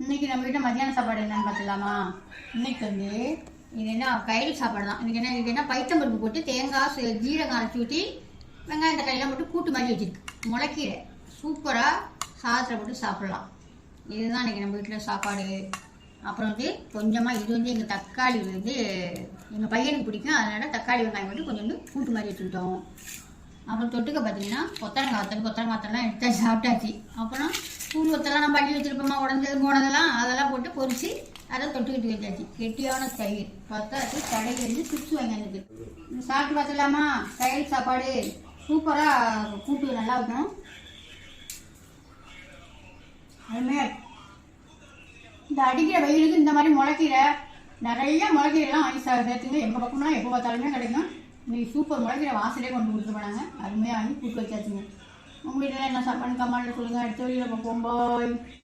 இன்னைக்கு நம்ம வீட்டில் மத்தியான சாப்பாடு என்னன்னு பார்த்துலாமா? இன்னைக்கு இது என்ன கையில் சாப்பாடு தான். இது என்ன பைத்தம்பருப்பு போட்டு தேங்காய் ஜீரகம் அரைச்சி ஊற்றி வெங்காயம் தக்காளிலாம் போட்டு கூட்டு மாதிரி வச்சுருக்கு. முளைக்கீரை சூப்பராக சாதத்தில் போட்டு சாப்பிட்லாம். இதுதான் இன்றைக்கி நம்ம வீட்டில் சாப்பாடு. அப்புறம் கொஞ்சமாக இது எங்கள் தக்காளி எங்கள் பையனுக்கு பிடிக்கும், அதனால் தக்காளி வெங்காயம் போட்டு கொஞ்சம் கூட்டு மாதிரி வச்சுக்கிட்டோம். அப்புறம் தொட்டுக்க பார்த்தீங்கன்னா கொத்தரங்காத்தெல்லாம் எடுத்து சாப்பிட்டாச்சு. அப்புறம் பூல் ஒத்தெல்லாம் நம்ம அள்ளி வச்சுருப்போமா, உடஞ்சது போனதெல்லாம் அதெல்லாம் போட்டு பொரிச்சு அதை தொட்டுக்கிட்டு வச்சாச்சு. கெட்டியான தயிர் பத்தாச்சு. கடையிலேருந்து சிப்ஸ் வாங்கினது சாப்பிட்டு பார்த்துலாமா? தயிர் சாப்பாடு சூப்பராக, கூட்டு நல்லா இருக்கும், அதுமாதிரி இந்த அடிக்கிற வெயிலுக்கு இந்த மாதிரி முளைக்கீரை நிறைய முளைக்கீரைலாம் வாங்கி சேர்த்துங்க. எங்கள் பக்கம்லாம் எப்போ பார்த்தாலுமே கிடைக்கும். இன்னைக்கு சூப்பர் முளைக்கீரை வாசலே கொண்டு கொடுத்து போனாங்க, அருமையாக வாங்கி கூட்டு வச்சாச்சுங்க. உங்கள் வீட்டில் என்ன சாப்பாடு கமெண்ட்டில் சொல்லுங்கள். அடுத்த வழியில் பார்ப்போம். பாய்.